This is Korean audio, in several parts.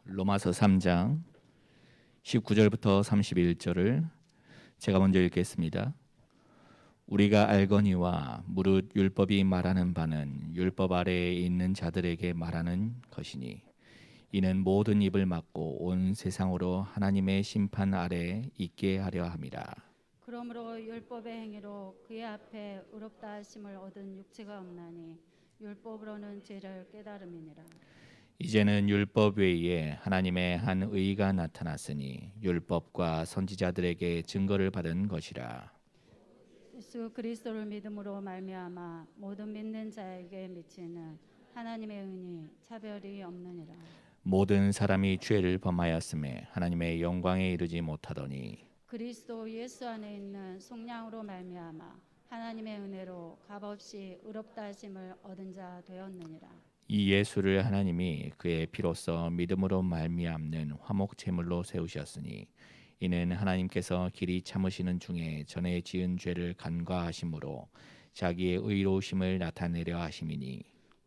로마서 3장 19절부터 31절을 제가 먼저 읽겠습니다. 우리가 알거니와 무릇 율법이 말하는 바는 율법 아래에 있는 자들에게 말하는 것이니 이는 모든 입을 막고 온 세상으로 하나님의 심판 아래에 있게 하려 함이라. 그러므로 율법의 행위로 그의 앞에 의롭다 하심을 얻은 육체가 없나니 율법으로는 죄를 깨달음이니라. 이제는 율법 외에 하나님의 한 의가 나타났으니 율법과 선지자들에게 증거를 받은 것이라. 예수 그리스도를 믿음으로 말미암아 모든 믿는 자에게 미치는 하나님의 은이 차별이 없느니라. 모든 사람이 죄를 범하였음에 하나님의 영광에 이르지 못하더니 그리스도 예수 안에 있는 속량으로 말미암아 하나님의 은혜로 값없이 의롭다 하심을 얻은 자 되었느니라. 이 예수를 하나님이 그의 피로써 믿음으로 말미암는 화목 제물로 세우셨으니 이는 하나님께서 길이 참으시는 중에 전에 지은 죄를 간과하심으로 자기의 의로우심을 나타내려 하심이니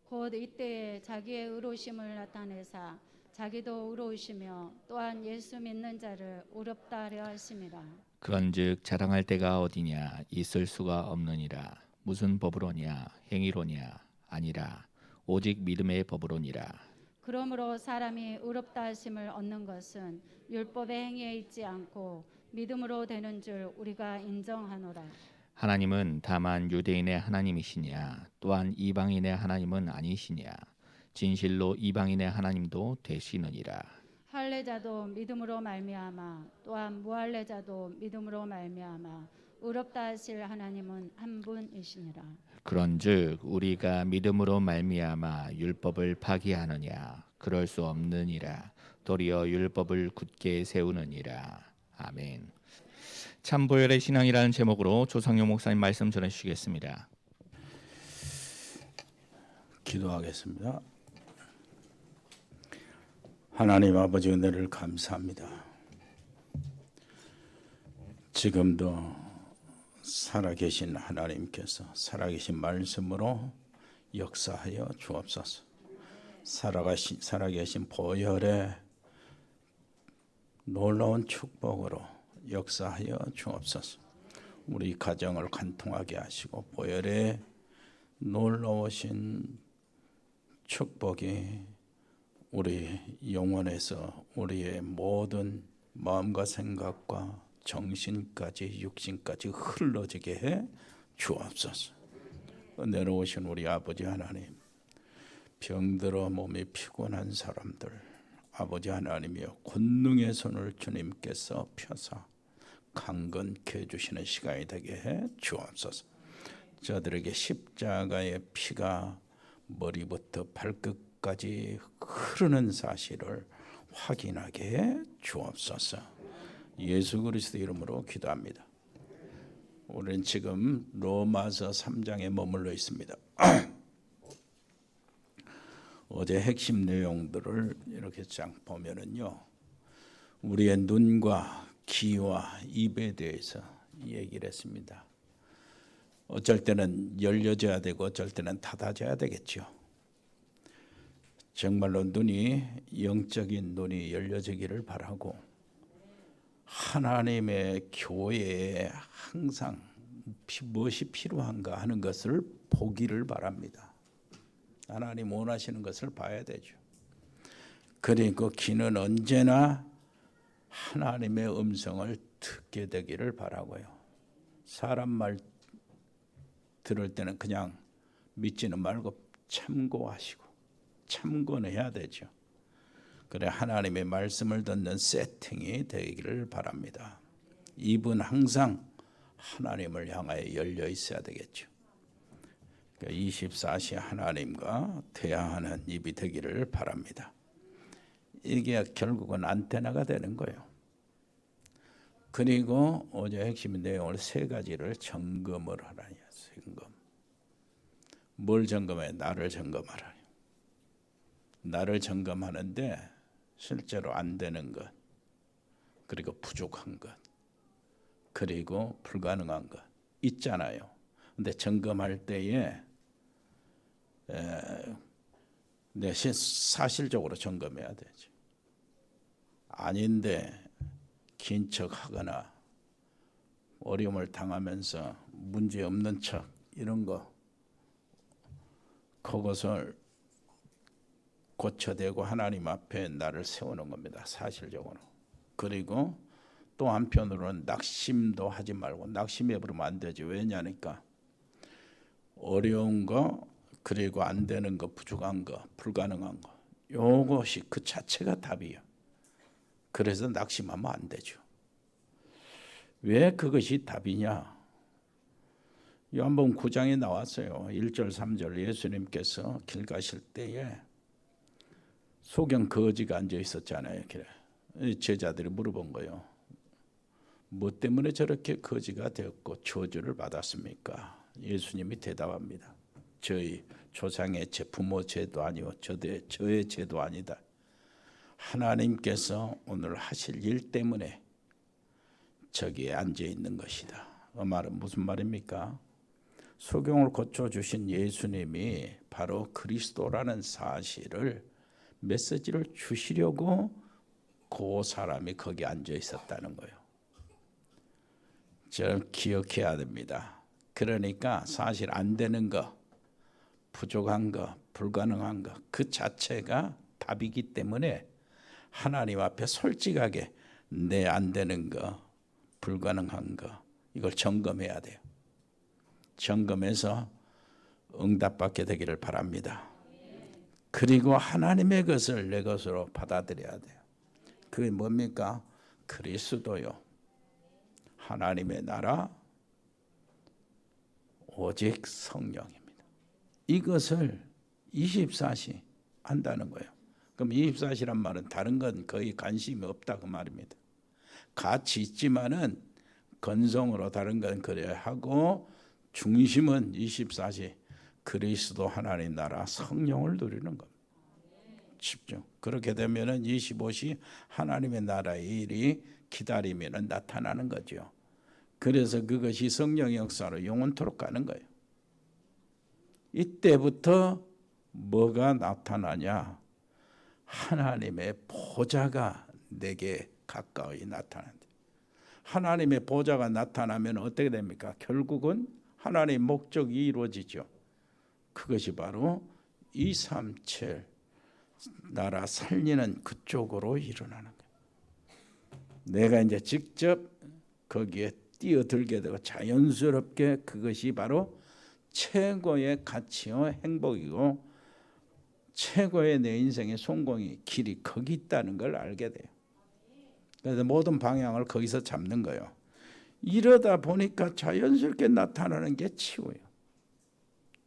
곧 이때에 자기의 의로우심을 나타내사 자기도 의로우시며 또한 예수 믿는 자를 의롭다 하려 하심이라. 그런즉 자랑할 데가 어디냐 있을 수가 없느니라. 무슨 법으로냐 행위로냐 아니라 오직 믿음의 법으로니라. 그러므로 사람이 의롭다 하심을 얻는 것은 율법의 행위에 있지 않고 믿음으로 되는 줄 우리가 인정하노라. 하나님은 다만 유대인의 하나님이시냐 또한 이방인의 하나님은 아니시냐. 진실로 이방인의 하나님도 되시느니라. 할례자도 믿음으로 말미암아 또한 무할례자도 믿음으로 말미암아 의롭다 하실 하나님은 한 분이시니라. 그런즉 우리가 믿음으로 말미암아 율법을 파기하느냐 그럴 수 없느니라. 도리어 율법을 굳게 세우느니라. 아멘. 참보혈의 신앙이라는 제목으로 조상용 목사님 말씀 전해 주시겠습니다. 기도하겠습니다. 하나님 아버지 은혜를 감사합니다. 지금도 살아계신 하나님께서 살아계신 말씀으로 역사하여 주옵소서. 살아계신 보혈의 놀라운 축복으로 역사하여 주옵소서. 우리 가정을 관통하게 하시고 보혈의 놀라우신 축복이 우리 영혼에서 우리의 모든 마음과 생각과 정신까지 육신까지 흘러지게 해 주옵소서. 은혜로우신 우리 아버지 하나님, 병들어 몸이 피곤한 사람들 아버지 하나님이여 권능의 손을 주님께서 펴사 강건케 해주시는 시간이 되게 해 주옵소서. 저들에게 십자가의 피가 머리부터 발끝까지 흐르는 사실을 확인하게 해 주옵소서. 예수 그리스도 이름으로 기도합니다. 우리는 지금 로마서 3장에 머물러 있습니다. 어제 핵심 내용들을 이렇게 쫙 보면은요, 우리의 눈과 귀와 입에 대해서 얘기를 했습니다. 어쩔 때는 열려져야 되고 어쩔 때는 닫아져야 되겠죠. 정말로 눈이 영적인 눈이 열려지기를 바라고 하나님의 교회에 항상 무엇이 필요한가 하는 것을 보기를 바랍니다. 하나님 원하시는 것을 봐야 되죠. 그리고 귀는 언제나 하나님의 음성을 듣게 되기를 바라고요. 사람 말 들을 때는 그냥 믿지는 말고 참고하시고 참고해야 되죠. 그래 하나님의 말씀을 듣는 세팅이 되기를 바랍니다. 입은 항상 하나님을 향하여 열려 있어야 되겠죠. 24시 하나님과 대화하는 입이 되기를 바랍니다. 이게 결국은 안테나가 되는 거예요. 그리고 어제 핵심 내용을 세 가지를 점검을 하라니. 점검. 뭘 점검해? 나를 점검하라. 나를 점검하는데 실제로 안 되는 것, 그리고 부족한 것, 그리고 불가능한 것 있잖아요. 근데 점검할 때에 사실적으로 점검해야 되죠. 아닌데 긴 척하거나 어려움을 당하면서 문제 없는 척 이런 거 그것을 고쳐대고 하나님 앞에 나를 세우는 겁니다. 사실적으로. 그리고 또 한편으로는 낙심도 하지 말고 낙심해 버리면 안 되지. 왜냐니까 어려운 거 그리고 안 되는 거 부족한 거 불가능한 거 요것이 그 자체가 답이에요. 그래서 낙심하면 안 되죠. 왜 그것이 답이냐? 요한복음 9장에 나왔어요. 1절 3절 예수님께서 길 가실 때에 소경 거지가 앉아 있었잖아요. 제자들이 물어본 거예요. 뭐 때문에 저렇게 거지가 되었고 저주를 받았습니까? 예수님이 대답합니다. 저희 조상의 제 부모 죄도 아니고 저의 죄도 아니다. 하나님께서 오늘 하실 일 때문에 저기에 앉아 있는 것이다. 그 말은 무슨 말입니까? 소경을 고쳐주신 예수님이 바로 그리스도라는 사실을 메시지를 주시려고 그 사람이 거기 앉아 있었다는 거예요. 저를 기억해야 됩니다. 그러니까 사실 안 되는 거, 부족한 거, 불가능한 거 그 자체가 답이기 때문에 하나님 앞에 솔직하게 내 안 되는 거, 불가능한 거 이걸 점검해야 돼요. 점검해서 응답받게 되기를 바랍니다. 그리고 하나님의 것을 내 것으로 받아들여야 돼요. 그게 뭡니까? 그리스도요. 하나님의 나라 오직 성령입니다. 이것을 24시 한다는 거예요. 그럼 24시란 말은 다른 건 거의 관심이 없다 그 말입니다. 같이 있지만은 건성으로 다른 건 그래야 하고 중심은 24시 그리스도 하나님 나라 성령을 누리는 겁니다. 집중. 그렇게 되면은 25시 하나님의 나라의 일이 기다리면은 나타나는 거죠. 그래서 그것이 성령의 역사로 영원토록 가는 거예요. 이때부터 뭐가 나타나냐? 하나님의 보좌가 내게 가까이 나타난다. 하나님의 보좌가 나타나면 어떻게 됩니까? 결국은 하나님의 목적이 이루어지죠. 그것이 바로 237 나라 살리는 그쪽으로 일어나는 거예요. 내가 이제 직접 거기에 뛰어들게 되고 자연스럽게 그것이 바로 최고의 가치와 행복이고 최고의 내 인생의 성공의 길이 거기 있다는 걸 알게 돼요. 그래서 모든 방향을 거기서 잡는 거예요. 이러다 보니까 자연스럽게 나타나는 게 치유예요.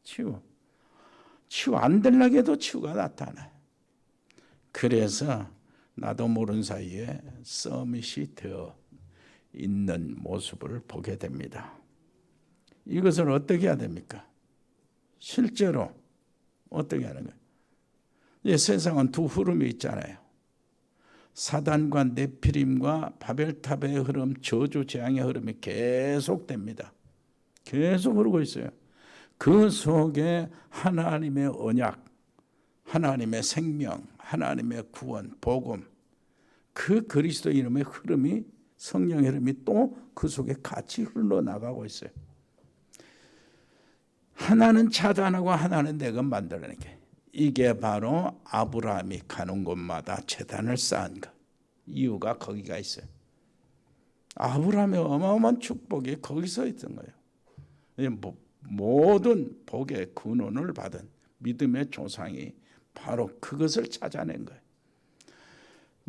치유 안 되려고 해도 치유가 나타나요. 그래서 나도 모르는 사이에 서밋이 되어 있는 모습을 보게 됩니다. 이것을 어떻게 해야 됩니까? 실제로 어떻게 하는 거예요? 세상은 두 흐름이 있잖아요. 사단과 네피림과 바벨탑의 흐름, 저주 재앙의 흐름이 계속됩니다. 계속 흐르고 있어요. 그 속에 하나님의 언약, 하나님의 생명, 하나님의 구원, 복음, 그 그리스도 이름의 흐름이 성령의 흐름이 또 그 속에 같이 흘러나가고 있어요. 하나는 차단하고 하나는 내가 만들어낸 게 이게 바로 아브라함이 가는 곳마다 제단을 쌓은 것. 이유가 거기가 있어요. 아브라함의 어마어마한 축복이 거기서 있던 거예요. 모든 복의 근원을 받은 믿음의 조상이 바로 그것을 찾아낸 거예요.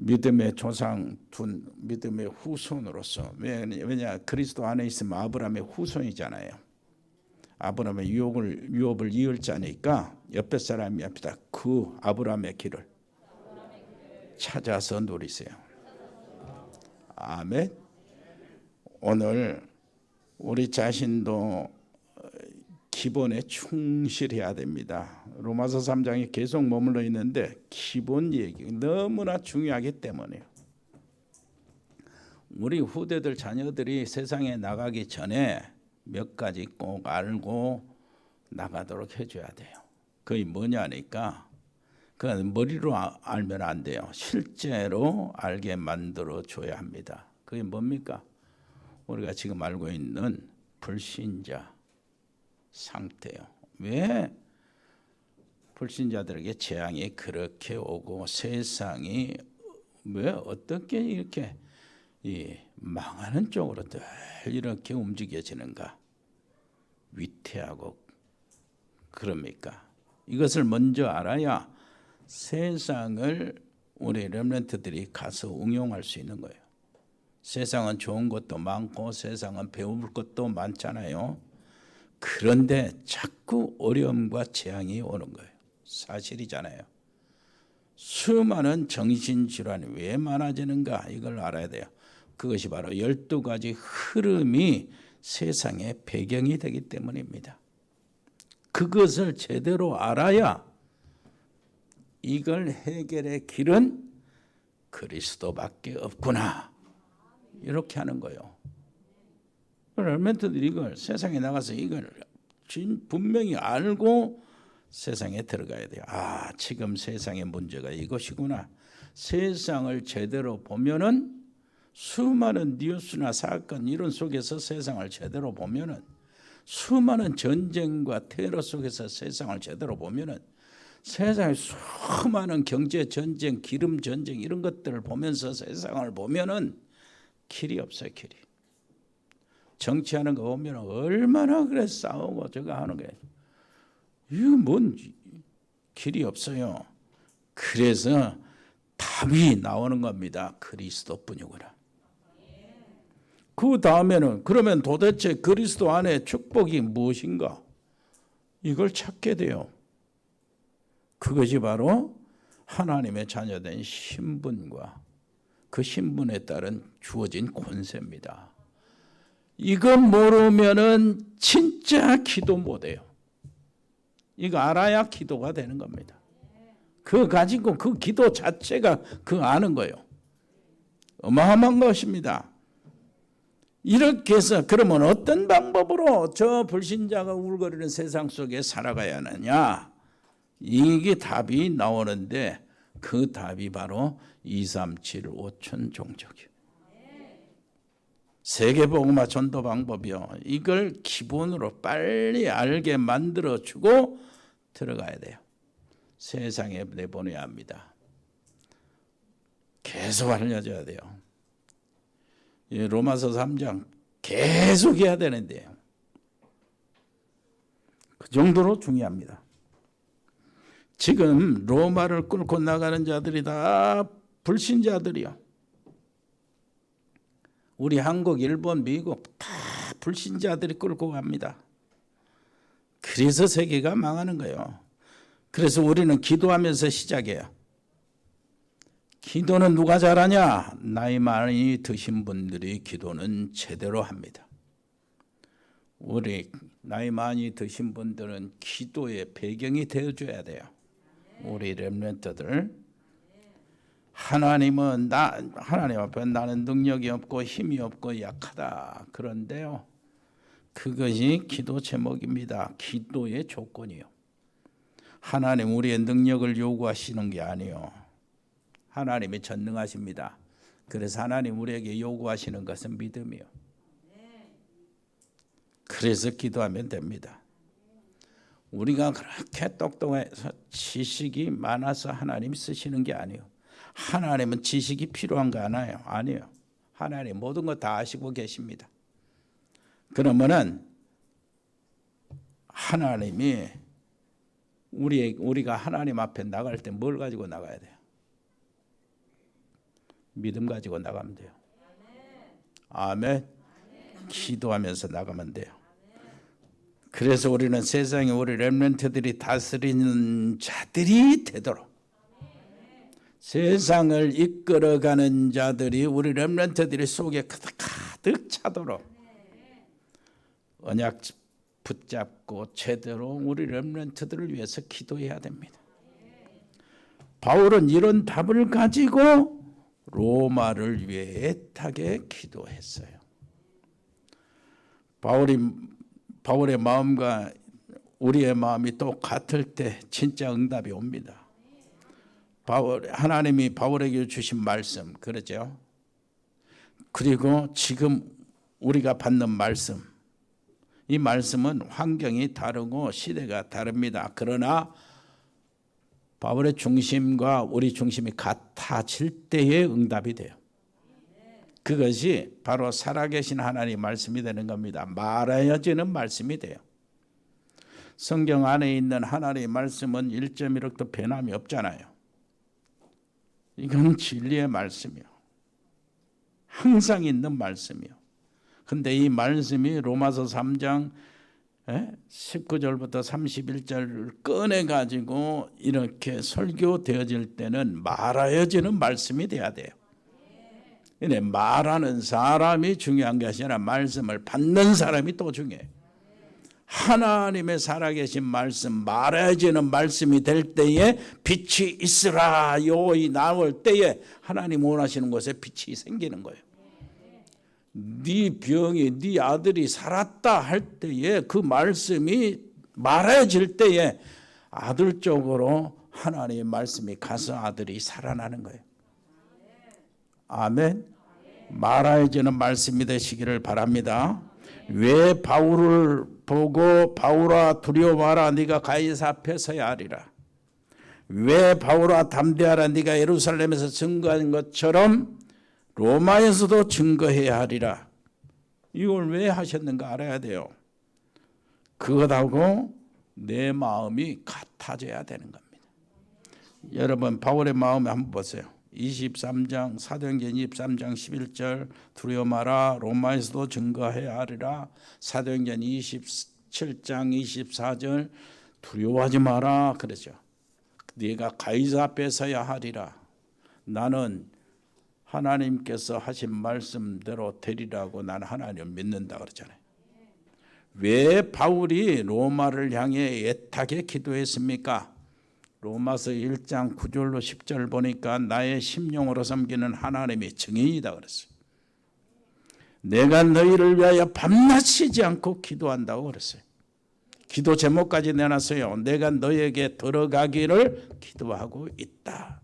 믿음의 조상, 믿음의 후손으로서 왜냐 그리스도 안에 있으면 아브라함의 후손이잖아요. 아브라함의 유업을 이을 자니까 옆에 사람이 앞에다 그 아브라함의 길을 찾아서 누리세요. 아멘. 오늘 우리 자신도 기본에 충실해야 됩니다. 로마서 3장에 계속 머물러 있는데 기본 얘기 너무나 중요하기 때문에요. 우리 후대들 자녀들이 세상에 나가기 전에 몇 가지 꼭 알고 나가도록 해줘야 돼요. 그게 뭐냐니까 그건 머리로 알면 안 돼요. 실제로 알게 만들어 줘야 합니다. 그게 뭡니까? 우리가 지금 알고 있는 불신자 상태요. 왜 불신자들에게 재앙이 그렇게 오고 세상이 왜 어떻게 이렇게 망하는 쪽으로 늘 이렇게 움직여지는가? 위태하고 그럽니까? 이것을 먼저 알아야 세상을 우리 렘넌트들이 가서 응용할 수 있는 거예요. 세상은 좋은 것도 많고 세상은 배울 것도 많잖아요. 그런데 자꾸 어려움과 재앙이 오는 거예요. 사실이잖아요. 수많은 정신질환이 왜 많아지는가 이걸 알아야 돼요. 그것이 바로 12가지 흐름이 세상의 배경이 되기 때문입니다. 그것을 제대로 알아야 이걸 해결의 길은 그리스도밖에 없구나 이렇게 하는 거예요. 렘넌트들이 이걸 세상에 나가서 이걸 분명히 알고 세상에 들어가야 돼요. 아, 지금 세상의 문제가 이것이구나. 세상을 제대로 보면은 수많은 뉴스나 사건 이런 속에서 세상을 제대로 보면은 수많은 전쟁과 테러 속에서 세상을 제대로 보면은 세상에 수많은 경제 전쟁, 기름 전쟁 이런 것들을 보면서 세상을 보면은 길이 없어요, 길이. 정치하는 거 보면 얼마나 그래 싸우고 저거 하는 게 이거 뭔 길이 없어요. 그래서 답이 나오는 겁니다. 그리스도뿐이구나. 그 다음에는 그러면 도대체 그리스도 안에 축복이 무엇인가? 이걸 찾게 돼요. 그것이 바로 하나님의 자녀된 신분과 그 신분에 따른 주어진 권세입니다. 이거 모르면은 진짜 기도 못해요. 이거 알아야 기도가 되는 겁니다. 그거 가지고 그 기도 자체가 그 아는 거예요. 어마어마한 것입니다. 이렇게 해서 그러면 어떤 방법으로 저 불신자가 울거리는 세상 속에 살아가야 하느냐? 이게 답이 나오는데 그 답이 바로 237 5천 종족이에요. 세계복음화 전도 방법이요. 이걸 기본으로 빨리 알게 만들어주고 들어가야 돼요. 세상에 내보내야 합니다. 계속 알려줘야 돼요. 로마서 3장 계속 해야 되는데요. 그 정도로 중요합니다. 지금 로마를 끌고 나가는 자들이 다 불신자들이요. 우리 한국, 일본, 미국 다 불신자들이 끌고 갑니다. 그래서 세계가 망하는 거예요. 그래서 우리는 기도하면서 시작해요. 기도는 누가 잘하냐? 나이 많이 드신 분들이 기도는 제대로 합니다. 우리 나이 많이 드신 분들은 기도의 배경이 되어줘야 돼요. 우리 렘넌트들. 하나님 앞에 나는 능력이 없고 힘이 없고 약하다. 그런데요, 그것이 기도 제목입니다. 기도의 조건이요. 하나님 우리의 능력을 요구하시는 게 아니요. 하나님이 전능하십니다. 그래서 하나님 우리에게 요구하시는 것은 믿음이요. 그래서 기도하면 됩니다. 우리가 그렇게 똑똑해서 지식이 많아서 하나님이 쓰시는 게 아니에요. 하나님은 지식이 필요한 거 아니에요. 하나님 모든 거 다 아시고 계십니다. 그러면은 하나님이 우리가 하나님 앞에 나갈 때 뭘 가지고 나가야 돼요? 믿음 가지고 나가면 돼요. 아멘. 기도하면서 나가면 돼요. 그래서 우리는 세상에 우리 렘넌트들이 다스리는 자들이 되도록 세상을 이끌어가는 자들이 우리 렘넌트들이 속에 가득 차도록 언약 붙잡고 제대로 우리 렘넌트들을 위해서 기도해야 됩니다. 바울은 이런 답을 가지고 로마를 위해 애타게 기도했어요. 바울의 마음과 우리의 마음이 또 같을 때 진짜 응답이 옵니다. 하나님이 바울에게 주신 말씀, 그러죠. 그리고 지금 우리가 받는 말씀, 이 말씀은 환경이 다르고 시대가 다릅니다. 그러나 바울의 중심과 우리 중심이 같아질 때의 응답이 돼요. 그것이 바로 살아계신 하나님의 말씀이 되는 겁니다. 말하여지는 말씀이 돼요. 성경 안에 있는 하나님의 말씀은 1.1억도 변함이 없잖아요. 이건 진리의 말씀이요. 항상 있는 말씀이요. 근데 이 말씀이 로마서 3장 19절부터 31절을 꺼내가지고 이렇게 설교되어질 때는 말하여지는 말씀이 돼야 돼요. 근데 말하는 사람이 중요한 것이 아니라 말씀을 받는 사람이 또 중요해요. 하나님의 살아계신 말씀, 말해지는 말씀이 될 때에 빛이 있으라 요이 나올 때에 하나님 원하시는 곳에 빛이 생기는 거예요. 네 병이 네 아들이 살았다 할 때에 그 말씀이 말해질 때에 아들 쪽으로 하나님의 말씀이 가서 아들이 살아나는 거예요. 아멘. 말해지는 말씀이 되시기를 바랍니다. 왜 바울을 보고 바울아 두려워 마라 네가 가이사 앞에 서야 하리라. 왜 바울아 담대하라 네가 예루살렘에서 증거한 것처럼 로마에서도 증거해야 하리라. 이걸 왜 하셨는가 알아야 돼요. 그것하고 내 마음이 같아져야 되는 겁니다. 여러분 바울의 마음을 한번 보세요. 23장 사도행전 23장 11절 두려워 마라 로마에서도 증거해야 하리라. 사도행전 27장 24절 두려워하지 마라 그러죠. 네가 가이사 앞에 서야 하리라. 나는 하나님께서 하신 말씀대로 되리라고 나는 하나님을 믿는다 그러잖아요. 왜 바울이 로마를 향해 애타게 기도했습니까? 로마서 1장 9절로 10절 보니까 나의 심령으로 섬기는 하나님의 증인이다 그랬어요. 내가 너희를 위하여 밤낮 쉬지 않고 기도한다고 그랬어요. 기도 제목까지 내놨어요. 내가 너에게 들어가기를 기도하고 있다.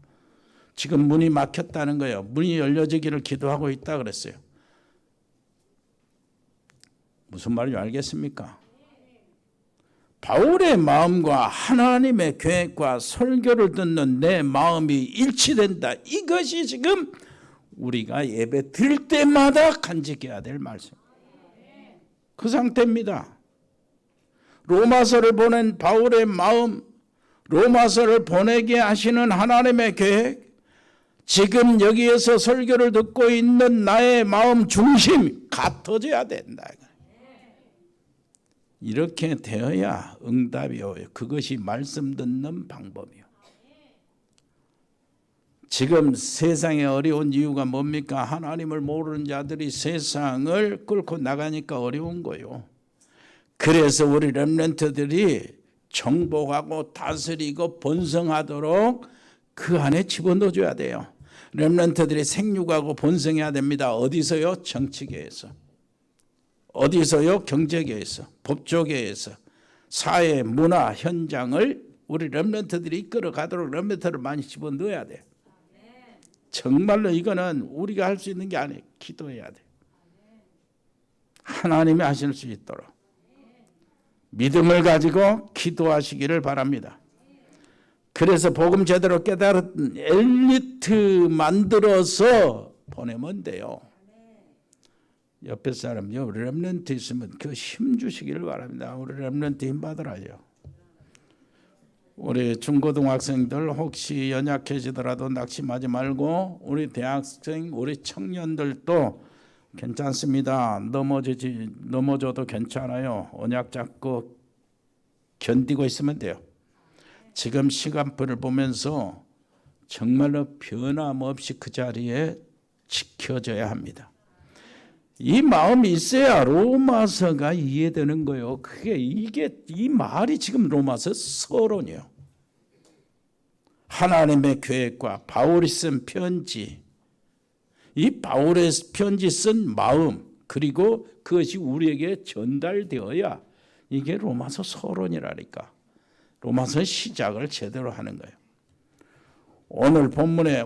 지금 문이 막혔다는 거예요. 문이 열려지기를 기도하고 있다 그랬어요. 무슨 말인지 알겠습니까? 바울의 마음과 하나님의 계획과 설교를 듣는 내 마음이 일치된다. 이것이 지금 우리가 예배 드릴 때마다 간직해야 될 말씀. 그 상태입니다. 로마서를 보낸 바울의 마음, 로마서를 보내게 하시는 하나님의 계획, 지금 여기에서 설교를 듣고 있는 나의 마음 중심 같아져야 된다. 이렇게 되어야 응답이 오요. 그것이 말씀 듣는 방법이요. 지금 세상에 어려운 이유가 뭡니까? 하나님을 모르는 자들이 세상을 끌고 나가니까 어려운 거요. 그래서 우리 렘넌트들이 정복하고 다스리고 번성하도록 그 안에 집어넣어줘야 돼요. 렘넌트들이 생육하고 번성해야 됩니다. 어디서요? 정치계에서. 어디서요? 경제계에서, 법조계에서, 사회, 문화, 현장을 우리 렘넌트들이 이끌어가도록 렘넌트를 많이 집어넣어야 돼요. 정말로 이거는 우리가 할 수 있는 게 아니에요. 기도해야 돼요. 하나님이 하실 수 있도록. 믿음을 가지고 기도하시기를 바랍니다. 그래서 복음 제대로 깨달은 엘리트 만들어서 보내면 돼요. 옆에 사람요, 렘넌트 있으면 그 힘 주시기를 바랍니다. 우리 렘넌트 힘 받으라요. 우리 중고등학생들 혹시 연약해지더라도 낙심하지 말고 우리 대학생, 우리 청년들도 괜찮습니다. 넘어져도 괜찮아요. 언약 잡고 견디고 있으면 돼요. 지금 시간표를 보면서 정말로 변함없이 그 자리에 지켜져야 합니다. 이 마음이 있어야 로마서가 이해되는 거예요. 이 말이 지금 로마서 서론이에요. 하나님의 계획과 바울이 쓴 편지, 이 바울의 편지 쓴 마음, 그리고 그것이 우리에게 전달되어야 이게 로마서 서론이라니까. 로마서 시작을 제대로 하는 거예요. 오늘 본문에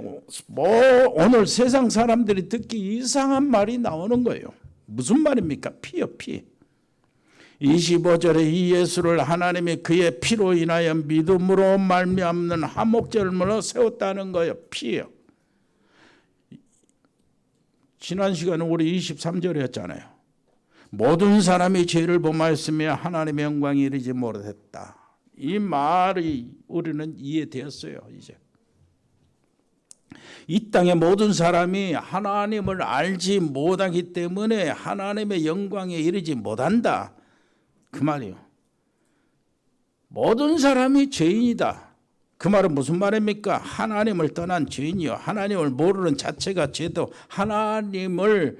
오늘 세상 사람들이 듣기 이상한 말이 나오는 거예요. 무슨 말입니까? 피요, 피. 25절에 이 예수를 하나님이 그의 피로 인하여 믿음으로 말미암는 화목제물로 세웠다는 거예요. 피요. 지난 시간에 우리 23절이었잖아요. 모든 사람이 죄를 범하였으며 하나님의 영광이 이르지 못했다. 이 말이 우리는 이해되었어요. 이제 이 땅의 모든 사람이 하나님을 알지 못하기 때문에 하나님의 영광에 이르지 못한다. 그 말이요. 모든 사람이 죄인이다. 그 말은 무슨 말입니까? 하나님을 떠난 죄인이요. 하나님을 모르는 자체가 죄도 하나님을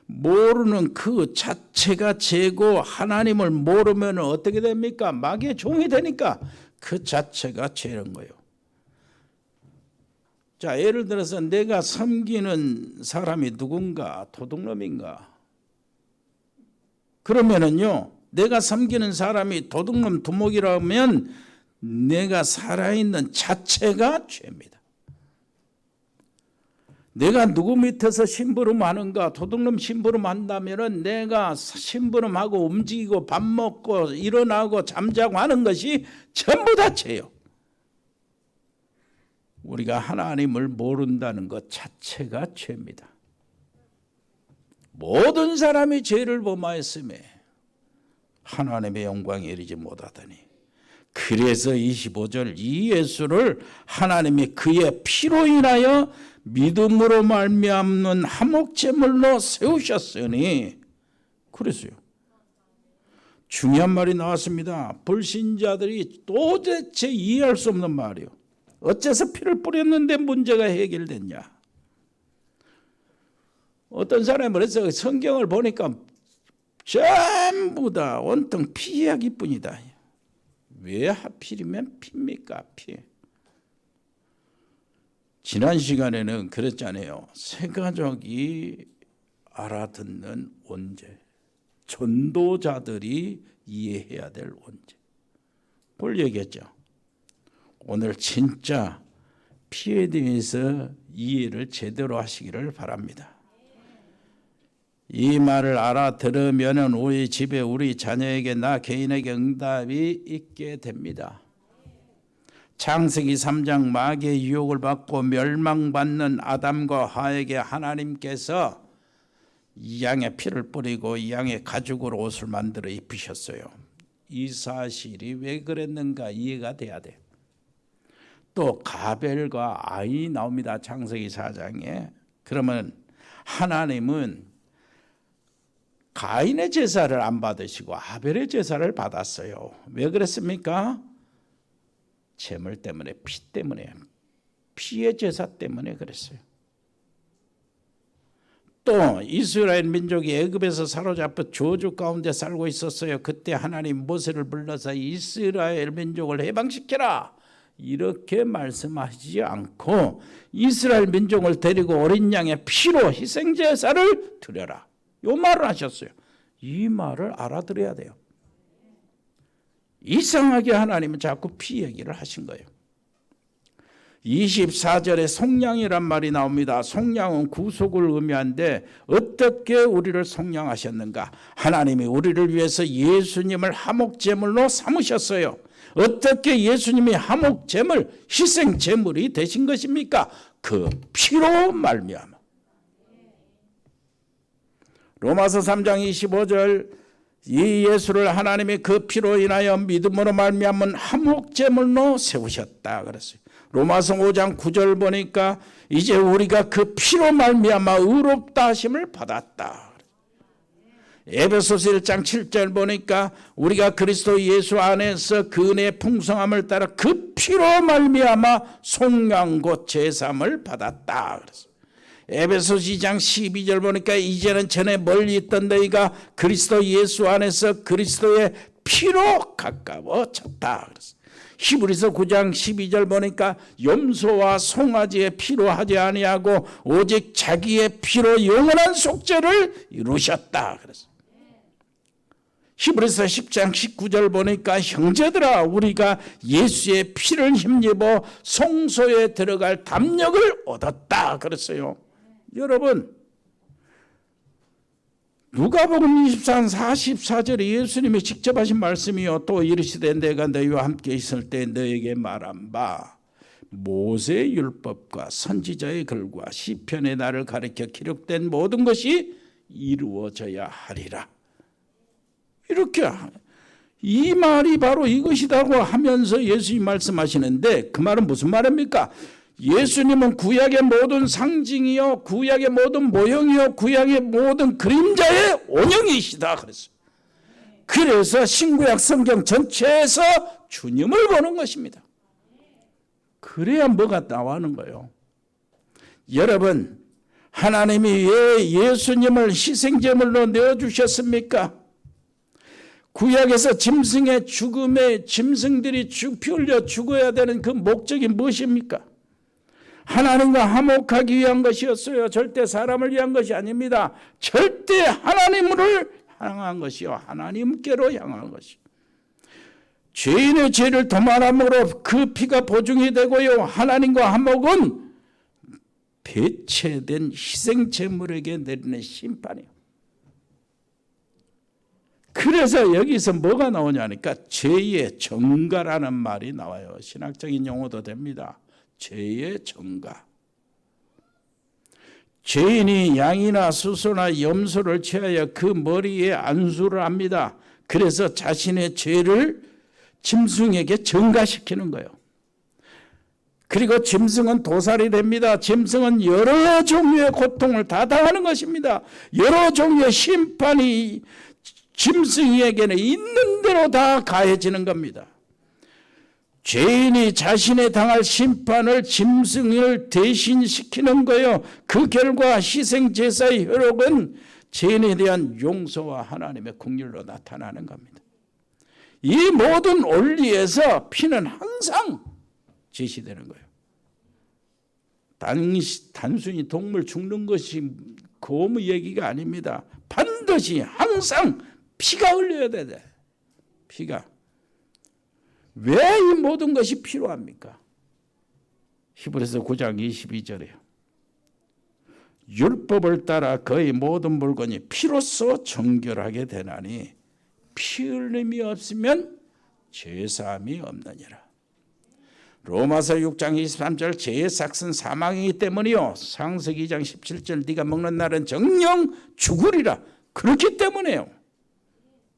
모르는 그 자체가 죄고 하나님을 모르면 어떻게 됩니까? 마귀의 종이 되니까 그 자체가 죄인 거예요. 자, 예를 들어서 내가 섬기는 사람이 누군가 도둑놈인가? 그러면은요, 내가 섬기는 사람이 도둑놈 두목이라면 내가 살아있는 자체가 죄입니다. 내가 누구 밑에서 심부름하는가? 도둑놈 심부름한다면은 내가 심부름하고 움직이고 밥 먹고 일어나고 잠자고 하는 것이 전부 다 죄요. 우리가 하나님을 모른다는 것 자체가 죄입니다. 모든 사람이 죄를 범하였으며 하나님의 영광에 이르지 못하더니 그래서 25절 이 예수를 하나님이 그의 피로 인하여 믿음으로 말미암는 화목제물로 세우셨으니 그랬어요. 중요한 말이 나왔습니다. 불신자들이 도대체 이해할 수 없는 말이에요. 어째서 피를 뿌렸는데 문제가 해결됐냐? 어떤 사람이 그래서 성경을 보니까 전부 다 온통 피 이야기뿐이다. 왜 하필이면 피입니까? 피. 지난 시간에는 그랬잖아요. 새 가족이 알아듣는 원죄, 전도자들이 이해해야 될 원죄. 그걸 얘기했죠. 오늘 진짜 피에 대해서 이해를 제대로 하시기를 바랍니다. 이 말을 알아들으면 우리 집에 우리 자녀에게 나 개인에게 응답이 있게 됩니다. 창세기 3장 마귀의 유혹을 받고 멸망받는 아담과 하에게 하나님께서 양의 피를 뿌리고 양의 가죽으로 옷을 만들어 입히셨어요. 이 사실이 왜 그랬는가 이해가 돼야 돼. 또 가벨과 아이 나옵니다. 창세기 4장에. 그러면 하나님은 가인의 제사를 안 받으시고 아벨의 제사를 받았어요. 왜 그랬습니까? 제물 때문에, 피 때문에, 피의 제사 때문에 그랬어요. 또 이스라엘 민족이 애굽에서 사로잡혀 저주 가운데 살고 있었어요. 그때 하나님 모세를 불러서 이스라엘 민족을 해방시켜라 이렇게 말씀하시지 않고 이스라엘 민족을 데리고 어린 양의 피로 희생제사를 드려라 이 말을 하셨어요. 이 말을 알아들어야 돼요. 이상하게 하나님은 자꾸 피 얘기를 하신 거예요. 24절에 속량이란 말이 나옵니다. 속량은 구속을 의미하는데 어떻게 우리를 속량하셨는가? 하나님이 우리를 위해서 예수님을 화목제물로 삼으셨어요. 어떻게 예수님이 화목제물, 희생제물이 되신 것입니까? 그 피로 말미암아. 로마서 3장 25절 이 예수를 하나님이 그 피로 인하여 믿음으로 말미암은 화목제물로 세우셨다 그랬어요. 로마서 5장 9절 보니까 이제 우리가 그 피로 말미암아 의롭다 하심을 받았다. 에베소서 1장 7절 보니까 우리가 그리스도 예수 안에서 그 은혜의 풍성함을 따라 그 피로 말미암아 속량 곧 제삼을 받았다 그랬어요. 에베소서 2장 12절 보니까 이제는 전에 멀리 있던 너희가 그리스도 예수 안에서 그리스도의 피로 가까워졌다 그랬어요. 히브리서 9장 12절 보니까 염소와 송아지의 피로 하지 아니하고 오직 자기의 피로 영원한 속죄를 이루셨다 그랬어요. 히브리서 10장 19절 보니까 형제들아 우리가 예수의 피를 힘입어 성소에 들어갈 담력을 얻었다 그랬어요. 여러분 누가복음 24장 44절에 예수님이 직접 하신 말씀이요. 또 이르시되 내가 너희와 함께 있을 때 너에게 말한 바 모세의 율법과 선지자의 글과 시편의 나를 가리켜 기록된 모든 것이 이루어져야 하리라. 이렇게 이 말이 바로 이것이라고 하면서 예수님 말씀하시는데 그 말은 무슨 말입니까? 예수님은 구약의 모든 상징이요 구약의 모든 모형이요 구약의 모든 그림자의 원형이시다 그랬어요. 그래서 신구약 성경 전체에서 주님을 보는 것입니다. 그래야 뭐가 나오는 거예요. 여러분 하나님이 왜 예수님을 희생제물로 내어주셨습니까? 구약에서 짐승의 죽음에 짐승들이 피 흘려 죽어야 되는 그 목적이 무엇입니까? 하나님과 화목하기 위한 것이었어요. 절대 사람을 위한 것이 아닙니다. 절대 하나님을 향한 것이요 하나님께로 향한 것이요. 죄인의 죄를 도말함으로 그 피가 보증이 되고요. 하나님과 화목은 배체된 희생제물에게 내리는 심판이에요. 그래서 여기서 뭐가 나오냐니까 죄의 정가라는 말이 나와요. 신학적인 용어도 됩니다. 죄의 정가. 죄인이 양이나 수소나 염소를 취하여 그 머리에 안수를 합니다. 그래서 자신의 죄를 짐승에게 전가시키는 거예요. 그리고 짐승은 도살이 됩니다. 짐승은 여러 종류의 고통을 다 당하는 것입니다. 여러 종류의 심판이 짐승에게는 있는 대로 다 가해지는 겁니다. 죄인이 자신의 당할 심판을 짐승을 대신시키는 거예요. 그 결과 희생제사의 효력은 죄인에 대한 용서와 하나님의 긍휼로 나타나는 겁니다. 이 모든 원리에서 피는 항상 제시되는 거예요. 단순히 동물 죽는 것이 그 얘기가 아닙니다. 반드시 항상 피가 흘려야 돼. 피가. 왜 이 모든 것이 필요합니까? 히브리서 9장 22절에요. 율법을 따라 거의 모든 물건이 피로써 정결하게 되나니 피 흘림이 없으면 죄사함이 없느니라. 로마서 6장 23절 죄의 삭은 사망이기 때문이요. 창세기 2장 17절 네가 먹는 날은 정령 죽으리라. 그렇기 때문에요.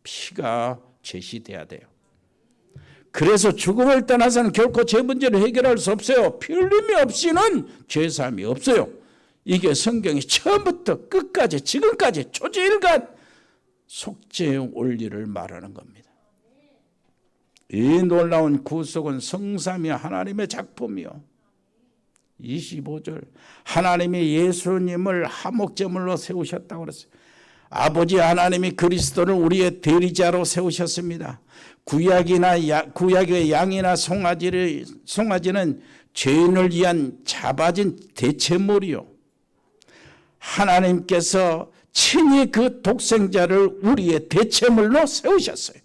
피가 제시돼야 돼요. 그래서 죽음을 떠나서는 결코 죄 문제를 해결할 수 없어요. 피 흘림이 없이는 죄사함이 없어요. 이게 성경이 처음부터 끝까지 지금까지 초지일간 속죄의 원리를 말하는 겁니다. 이 놀라운 구속은 성삼위 하나님의 작품이요. 25절 하나님이 예수님을 화목제물로 세우셨다고 그랬어요. 아버지 하나님이 그리스도를 우리의 대리자로 세우셨습니다. 구약의 양이나 송아지는 죄인을 위한 잡아진 대체물이요. 하나님께서 친히 그 독생자를 우리의 대체물로 세우셨어요.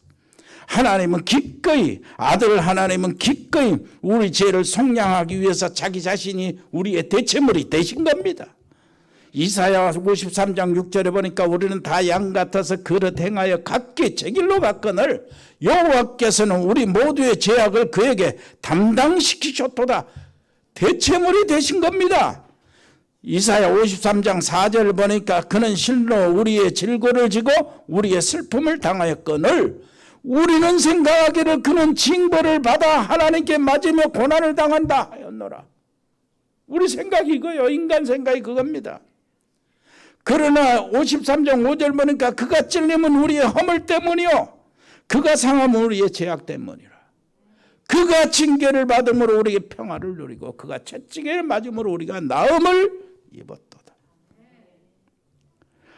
하나님은 기꺼이 아들 하나님은 기꺼이 우리 죄를 속량하기 위해서 자기 자신이 우리의 대체물이 되신 겁니다. 이사야 53장 6절에 보니까 우리는 다 양 같아서 그릇 행하여 각기 제 길로 갔거늘 여호와께서는 우리 모두의 죄악을 그에게 담당시키셨도다. 대체물이 되신 겁니다. 이사야 53장 4절을 보니까 그는 실로 우리의 질고를 지고 우리의 슬픔을 당하였거늘 우리는 생각하기를 그는 징벌을 받아 하나님께 맞으며 고난을 당한다 하였노라. 우리 생각이 이거요. 인간 생각이 그겁니다. 그러나 53장 5절 보니까 그가 찔림은 우리의 허물 때문이요 그가 상함은 우리의 죄악 때문이라. 그가 징계를 받음으로 우리에게 평화를 누리고 그가 채찍을 맞음으로 우리가 나음을 입었도다.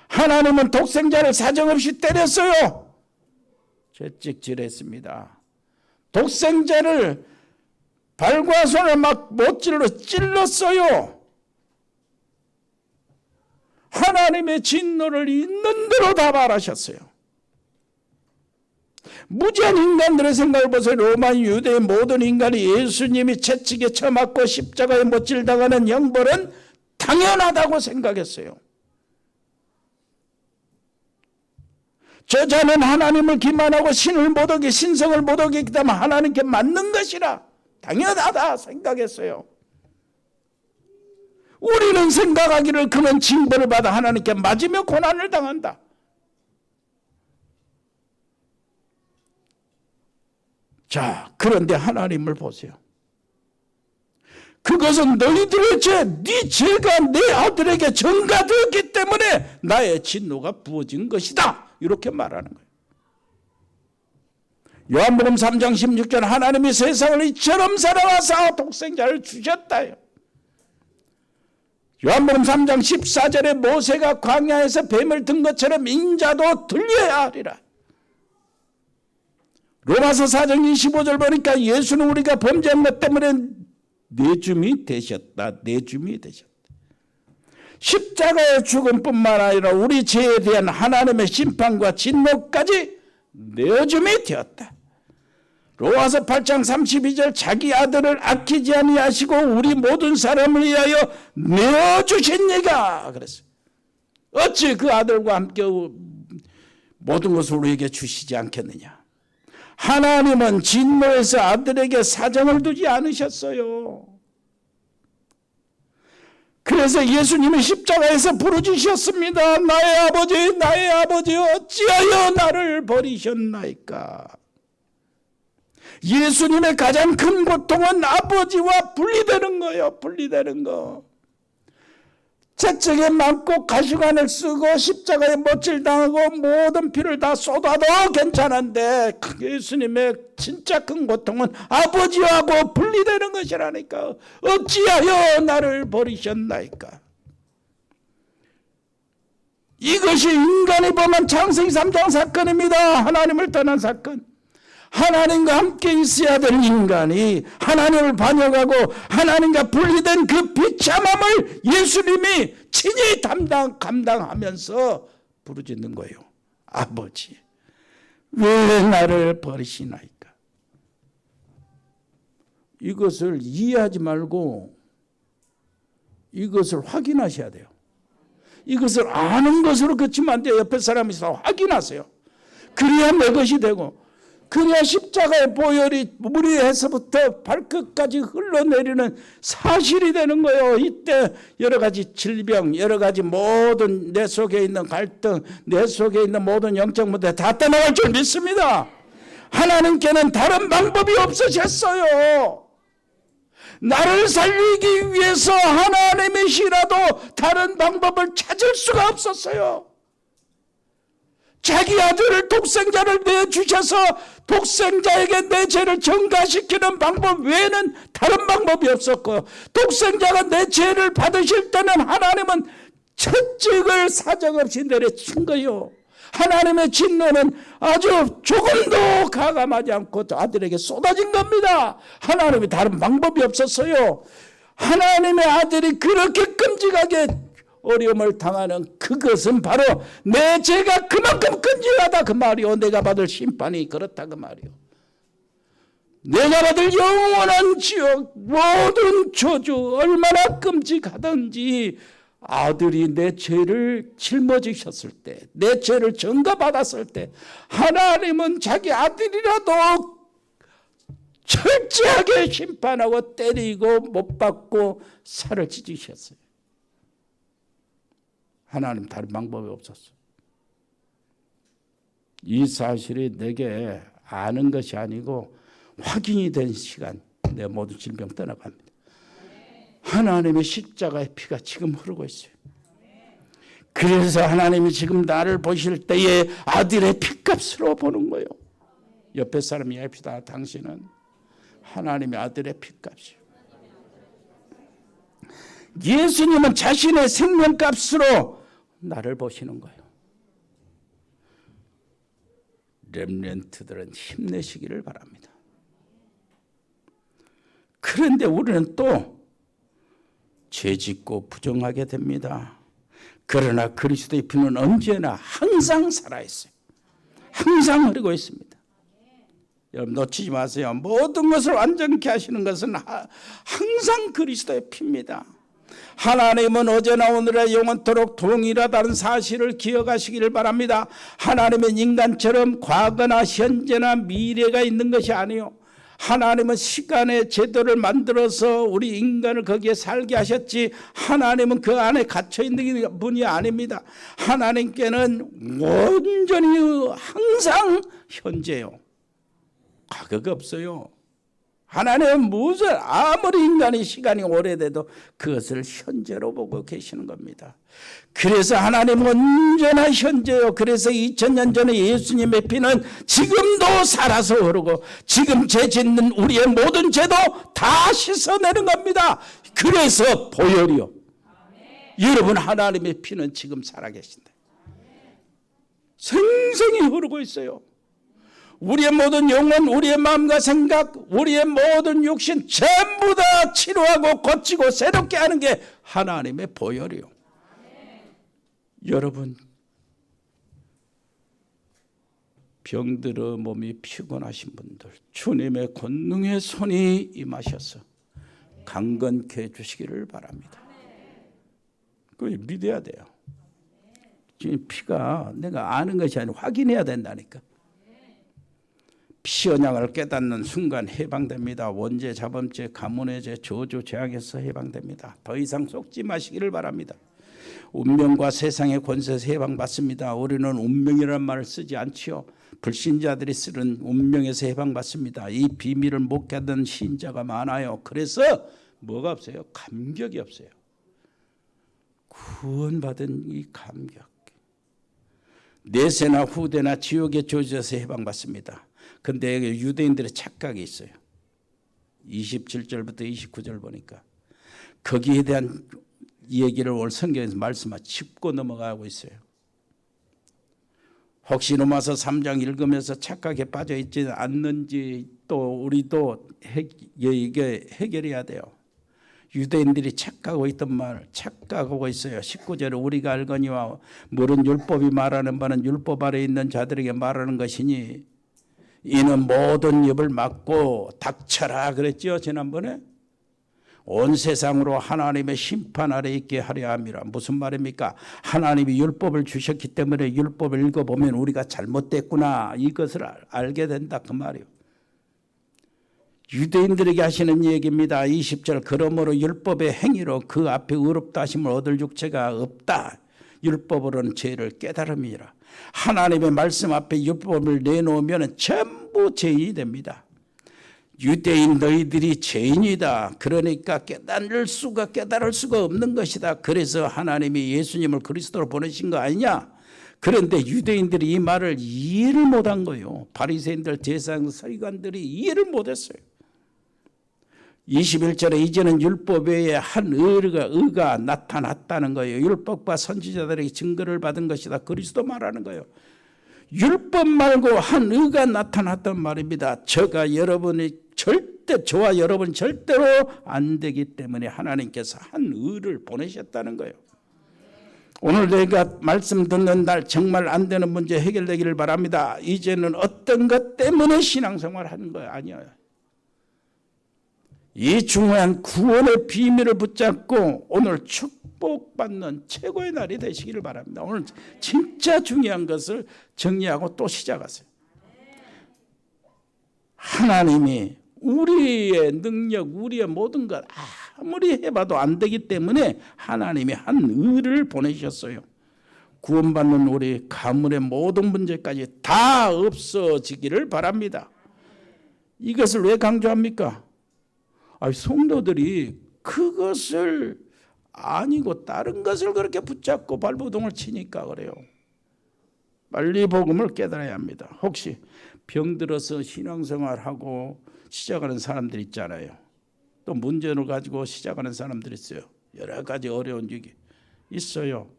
하나님은 독생자를 사정없이 때렸어요. 채찍질했습니다. 독생자를 발과 손을 막 못질로 찔렀어요. 하나님의 진노를 있는 대로 다 말하셨어요. 무지한 인간들의 생각을 보세요. 로마 유대의 모든 인간이 예수님이 채찍에 쳐맞고 십자가에 못질당하는 형벌은 당연하다고 생각했어요. 저자는 하나님을 기만하고 신을 못 어기 신성을 못 어기기 때문에 하나님께 맞는 것이라 당연하다 생각했어요. 우리는 생각하기를 그는 징벌을 받아 하나님께 맞으며 고난을 당한다. 자, 그런데 하나님을 보세요. 그것은 너희들의 죄, 네 죄가 내 아들에게 전가되었기 때문에 나의 진노가 부어진 것이다. 이렇게 말하는 거예요. 요한복음 3장 16절 하나님이 세상을 이처럼 사랑하사 독생자를 주셨다요. 요한복음 3장 14절에 모세가 광야에서 뱀을 든 것처럼 인자도 들려야 하리라. 로마서 4장 25절 보니까 예수는 우리가 범죄한 것 때문에 내줌이 되셨다. 내줌이 되셨다. 십자가의 죽음뿐만 아니라 우리 죄에 대한 하나님의 심판과 진노까지 내어줌이 되었다. 로마서 8장 32절 자기 아들을 아끼지 아니하시고 우리 모든 사람을 위하여 내어주신 이가 그랬어요. 어찌 그 아들과 함께 모든 것을 우리에게 주시지 않겠느냐. 하나님은 진노에서 아들에게 사정을 두지 않으셨어요. 그래서 예수님이 십자가에서 부르짖으셨습니다. 나의 아버지, 나의 아버지, 어찌하여 나를 버리셨나이까. 예수님의 가장 큰 고통은 아버지와 분리되는 거예요. 분리되는 거. 채찍에 맞고 가시관을 쓰고 십자가에 못질당하고 모든 피를 다 쏟아도 괜찮은데 예수님의 진짜 큰 고통은 아버지하고 분리되는 것이라니까. 어찌하여 나를 버리셨나이까. 이것이 인간이 범한 창세기 3장 사건입니다. 하나님을 떠난 사건. 하나님과 함께 있어야 될 인간이 하나님을 반역하고 하나님과 분리된 그 비참함을 예수님이 친히 감당하면서 부르짖는 거예요. 아버지, 왜 나를 버리시나이까? 이것을 이해하지 말고 이것을 확인하셔야 돼요. 이것을 아는 것으로 그치면 안 돼요. 옆에 사람이 있어 확인하세요. 그래야 내 것이 되고 그래야 십자가의 보혈이 머리에서부터 발끝까지 흘러내리는 사실이 되는 거예요. 이때 여러 가지 질병, 여러 가지 모든 내 속에 있는 갈등, 내 속에 있는 모든 영적 문제 다 떠나갈 줄 믿습니다. 하나님께는 다른 방법이 없으셨어요. 나를 살리기 위해서 하나님이시라도 다른 방법을 찾을 수가 없었어요. 자기 아들을 독생자를 내주셔서 독생자에게 내 죄를 전가시키는 방법 외에는 다른 방법이 없었고 독생자가 내 죄를 받으실 때는 하나님은 채찍을 사정없이 내려친 거예요. 하나님의 진노는 아주 조금도 가감하지 않고 아들에게 쏟아진 겁니다. 하나님이 다른 방법이 없었어요. 하나님의 아들이 그렇게 끔찍하게 어려움을 당하는 그것은 바로 내 죄가 그만큼 끔찍하다 그 말이요. 내가 받을 심판이 그렇다 그 말이요. 내가 받을 영원한 지옥 모든 저주 얼마나 끔찍하든지 아들이 내 죄를 짊어지셨을 때 내 죄를 전가받았을 때 하나님은 자기 아들이라도 철저하게 심판하고 때리고 못 받고 살을 찢으셨어요. 하나님 다른 방법이 없었어. 이 사실이 내게 아는 것이 아니고 확인이 된 시간 내 모든 질병 떠나갑니다. 하나님의 십자가의 피가 지금 흐르고 있어요. 그래서 하나님이 지금 나를 보실 때에 아들의 피값으로 보는 거예요. 옆에 사람 이야기합시다. 당신은 하나님의 아들의 피값이에요. 예수님은 자신의 생명값으로 나를 보시는 거예요. 렘넌트들은 힘내시기를 바랍니다. 그런데 우리는 또 죄짓고 부정하게 됩니다. 그러나 그리스도의 피는 언제나 항상 살아있어요. 항상 흐르고 있습니다. 여러분 놓치지 마세요. 모든 것을 완전케 하시는 것은 항상 그리스도의 피입니다. 하나님은 어제나 오늘의 영원토록 동일하다는 사실을 기억하시기를 바랍니다. 하나님은 인간처럼 과거나 현재나 미래가 있는 것이 아니요, 하나님은 시간의 제도를 만들어서 우리 인간을 거기에 살게 하셨지, 하나님은 그 안에 갇혀 있는 분이 아닙니다. 하나님께는 온전히 항상 현재요, 과거가 없어요. 하나님은 무슨, 아무리 인간의 시간이 오래돼도 그것을 현재로 보고 계시는 겁니다. 그래서 하나님은 언제나 현재요. 그래서 2000년 전에 예수님의 피는 지금도 살아서 흐르고 지금 죄 짓는 우리의 모든 죄도 다 씻어내는 겁니다. 그래서 보혈이요. 여러분, 하나님의 피는 지금 살아계신다. 생생히 흐르고 있어요. 우리의 모든 영혼, 우리의 마음과 생각, 우리의 모든 육신 전부 다 치료하고 고치고 새롭게 하는 게 하나님의 보혈이요. 여러분, 병들어 몸이 피곤하신 분들, 주님의 권능의 손이 임하셔서 강건케 해주시기를 바랍니다. 그걸 믿어야 돼요. 지금 피가 내가 아는 것이 아니라 확인해야 된다니까. 피언양을 깨닫는 순간 해방됩니다. 원죄, 자범죄, 가문의죄, 저주, 재앙에서 해방됩니다. 더 이상 속지 마시기를 바랍니다. 운명과 세상의 권세에서 해방받습니다. 우리는 운명이라는 말을 쓰지 않지요. 불신자들이 쓰는 운명에서 해방받습니다. 이 비밀을 못 깨닫는 신자가 많아요. 그래서 뭐가 없어요? 감격이 없어요. 구원받은 이 감격. 내세나 후대나 지옥의 조지에서 해방받습니다. 근데 유대인들의 착각이 있어요. 27절부터 29절 보니까 거기에 대한 얘기를 오늘 성경에서 말씀하고 짚고 넘어가고 있어요. 혹시 로마서 3장 읽으면서 착각에 빠져 있지 않는지 또 우리도 이게 해결해야 돼요. 유대인들이 착각하고 있던 말 착각하고 있어요. 19절에 우리가 알거니와 물은 율법이 말하는 바는 율법 아래 있는 자들에게 말하는 것이니 이는 모든 입을 막고 닥쳐라 그랬죠, 지난번에. 온 세상으로 하나님의 심판 아래 있게 하려 함이라. 무슨 말입니까? 하나님이 율법을 주셨기 때문에 율법을 읽어보면 우리가 잘못됐구나, 이것을 알게 된다, 그 말이에요. 유대인들에게 하시는 얘기입니다. 20절 그러므로 율법의 행위로 그 앞에 의롭다 하심을 얻을 육체가 없다. 율법으로는 죄를 깨달음이라. 하나님의 말씀 앞에 율법을 내놓으면 전부 죄인이 됩니다. 유대인 너희들이 죄인이다. 그러니까 깨달을 수가 없는 것이다. 그래서 하나님이 예수님을 그리스도로 보내신 거 아니냐. 그런데 유대인들이 이 말을 이해를 못한 거예요. 바리새인들, 제사장, 서기관들이 이해를 못했어요. 21절에 이제는 율법 외에 한 의가 나타났다는 거예요. 율법과 선지자들에게 증거를 받은 것이다. 그리스도 말하는 거예요. 율법 말고 한 의가 나타났단 말입니다. 저와 여러분이 절대로 안 되기 때문에 하나님께서 한 의를 보내셨다는 거예요. 오늘 내가 말씀 듣는 날 정말 안 되는 문제 해결되기를 바랍니다. 이제는 어떤 것 때문에 신앙생활 하는 거예요? 아니에요. 이 중요한 구원의 비밀을 붙잡고 오늘 축복받는 최고의 날이 되시기를 바랍니다. 오늘 진짜 중요한 것을 정리하고 또 시작하세요. 하나님이 우리의 능력, 우리의 모든 것 아무리 해봐도 안 되기 때문에 하나님이 한 의를 보내셨어요. 구원받는 우리 가문의 모든 문제까지 다 없어지기를 바랍니다. 이것을 왜 강조합니까? 성도들이 그것을 아니고 다른 것을 그렇게 붙잡고 발버둥을 치니까 그래요. 빨리 복음을 깨달아야 합니다. 혹시 병들어서 신앙생활하고 시작하는 사람들 있잖아요. 또 문제를 가지고 시작하는 사람들 있어요. 여러 가지 어려운 일이 있어요.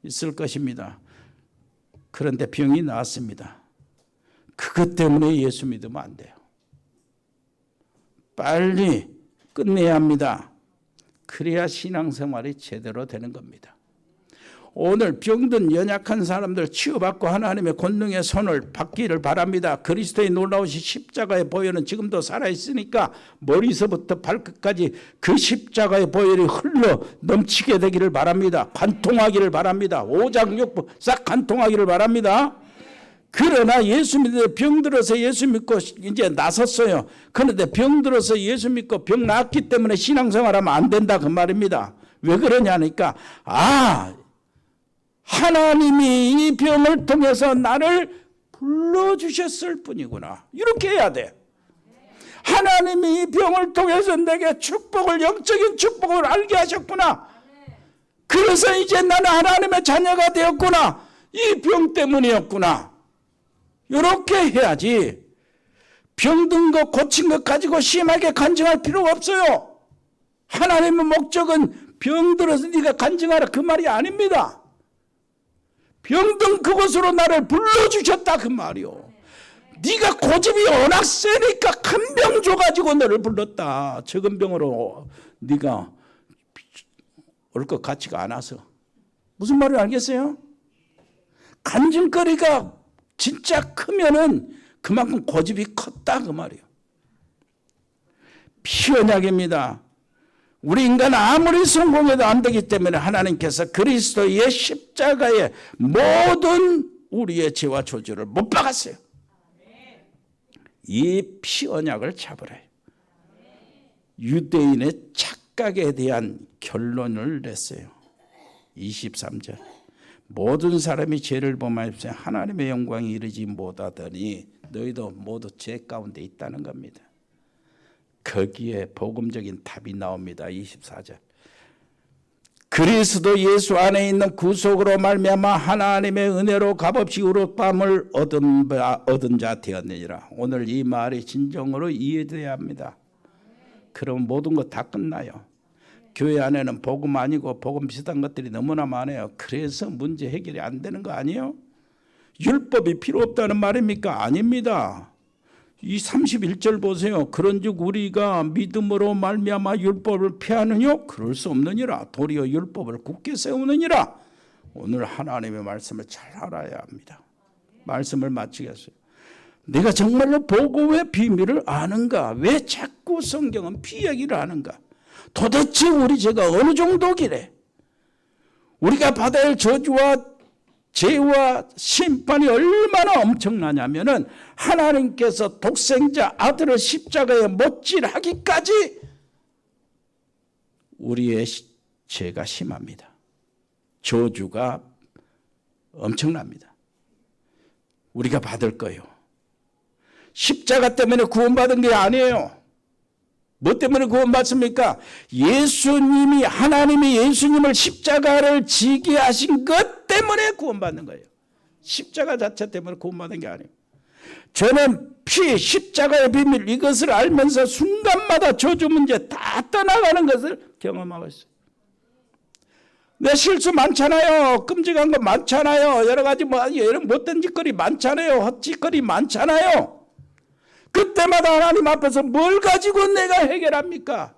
있을 것입니다. 그런데 병이 나았습니다. 그것 때문에 예수 믿으면 안 돼요. 빨리 끝내야 합니다. 그래야 신앙생활이 제대로 되는 겁니다. 오늘 병든 연약한 사람들 치유받고 하나님의 권능의 손을 받기를 바랍니다. 그리스도의 놀라우신 십자가의 보혈은 지금도 살아있으니까 머리서부터 발끝까지 그 십자가의 보혈이 흘러 넘치게 되기를 바랍니다. 관통하기를 바랍니다. 오장육부 싹 관통하기를 바랍니다. 그러나 예수 믿어 병들어서 예수 믿고 이제 나섰어요. 그런데 병들어서 예수 믿고 병 낫기 때문에 신앙생활하면 안 된다 그 말입니다. 왜 그러냐니까 하나님이 이 병을 통해서 나를 불러주셨을 뿐이구나. 이렇게 해야 돼. 하나님이 이 병을 통해서 내게 축복을, 영적인 축복을 알게 하셨구나. 그래서 이제 나는 하나님의 자녀가 되었구나. 이 병 때문이었구나. 이렇게 해야지. 병든 것, 고친 것 가지고 심하게 간증할 필요가 없어요. 하나님의 목적은 병들어서 네가 간증하라 그 말이 아닙니다. 병든 그곳으로 나를 불러주셨다 그 말이요. 네가 고집이 워낙 세니까 큰 병 줘가지고 너를 불렀다. 적은 병으로 네가 올 것 같지가 않아서. 무슨 말인지 알겠어요? 간증거리가 진짜 크면은 그만큼 고집이 컸다 그 말이에요. 피언약입니다. 우리 인간은 아무리 성공해도 안 되기 때문에 하나님께서 그리스도의 십자가에 모든 우리의 죄와 저주를 못 박았어요. 이 피언약을 잡으라. 유대인의 착각에 대한 결론을 냈어요. 23절. 모든 사람이 죄를 범하였으니 하나님의 영광이 이르지 못하더니 너희도 모두 죄 가운데 있다는 겁니다. 거기에 복음적인 답이 나옵니다. 24절. 그리스도 예수 안에 있는 구속으로 말미암아 하나님의 은혜로 값없이 의롭다함을 얻은 자 되었느니라. 오늘 이 말이 진정으로 이해돼야 합니다. 그럼 모든 것 다 끝나요. 교회 안에는 복음 아니고 복음 비슷한 것들이 너무나 많아요. 그래서 문제 해결이 안 되는 거 아니에요? 율법이 필요 없다는 말입니까? 아닙니다. 이 31절 보세요. 그런즉 우리가 믿음으로 말미암아 율법을 피하느뇨? 그럴 수 없느니라. 도리어 율법을 굳게 세우느니라. 오늘 하나님의 말씀을 잘 알아야 합니다. 말씀을 마치겠어요. 내가 정말로 복음의 비밀을 아는가? 왜 자꾸 성경은 피하기를 하는가? 도대체 우리 죄가 어느 정도길래 우리가 받아야 할 저주와 죄와 심판이 얼마나 엄청나냐면은 하나님께서 독생자 아들을 십자가에 못질하기까지 우리의 죄가 심합니다. 저주가 엄청납니다. 우리가 받을 거예요. 십자가 때문에 구원받은 게 아니에요. 뭐 때문에 구원받습니까? 예수님이, 하나님이 예수님을 십자가를 지게 하신 것 때문에 구원받는 거예요. 십자가 자체 때문에 구원받는 게 아니에요. 저는 십자가의 비밀 이것을 알면서 순간마다 저주 문제 다 떠나가는 것을 경험하고 있어요. 내 실수 많잖아요. 끔찍한 거 많잖아요. 여러 가지 이런 못된 짓거리 많잖아요. 헛짓거리 많잖아요. 그때마다 하나님 앞에서 뭘 가지고 내가 해결합니까?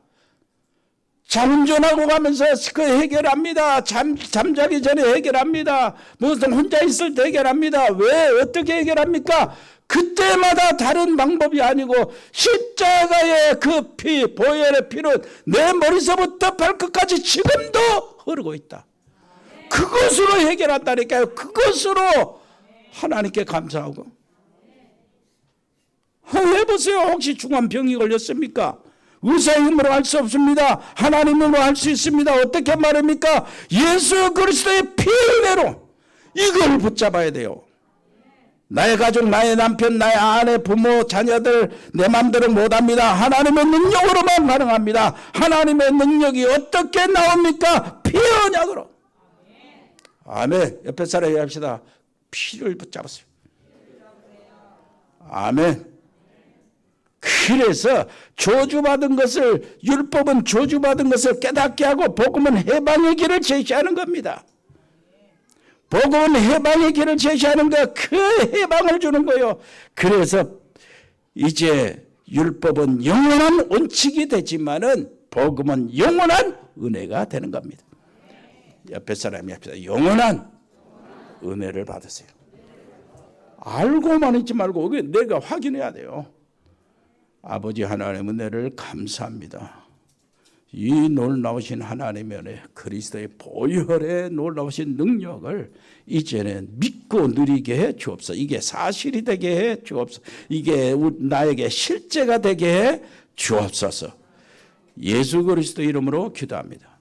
잠전하고 가면서 그 해결합니다. 잠자기 전에 해결합니다. 무슨 혼자 있을 때 해결합니다. 왜? 어떻게 해결합니까? 그때마다 다른 방법이 아니고 십자가의 그 피, 보혈의 피는 내 머리서부터 발끝까지 지금도 흐르고 있다. 그것으로 해결한다니까요. 그것으로 하나님께 감사하고. 해보세요. 혹시 중한 병이 걸렸습니까? 의사의 힘으로 할 수 없습니다. 하나님으로 할 수 있습니다. 어떻게 말입니까? 예수 그리스도의 피 은혜로 이걸 붙잡아야 돼요. 나의 가족, 나의 남편, 나의 아내, 부모, 자녀들 내 마음대로 못합니다. 하나님의 능력으로만 가능합니다. 하나님의 능력이 어떻게 나옵니까? 피 언약으로. 아멘. 옆에 사람 얘기합시다. 피를 붙잡았어요. 아멘. 그래서 저주받은 것을, 율법은 저주받은 것을 깨닫게 하고 복음은 해방의 길을 제시하는 겁니다. 복음은 해방의 길을 제시하는 거야. 그 해방을 주는 거예요. 그래서 이제 율법은 영원한 원칙이 되지만은 복음은 영원한 은혜가 되는 겁니다. 옆에 사람이 합시다. 영원한 은혜를 받으세요. 알고만 있지 말고 내가 확인해야 돼요. 아버지 하나님의 은혜를 감사합니다. 이 놀라우신 하나님의 은혜, 그리스도의 보혈의 놀라우신 능력을 이제는 믿고 누리게 해 주옵소서. 이게 사실이 되게 해 주옵소서. 이게 나에게 실제가 되게 해 주옵소서. 예수 그리스도 이름으로 기도합니다.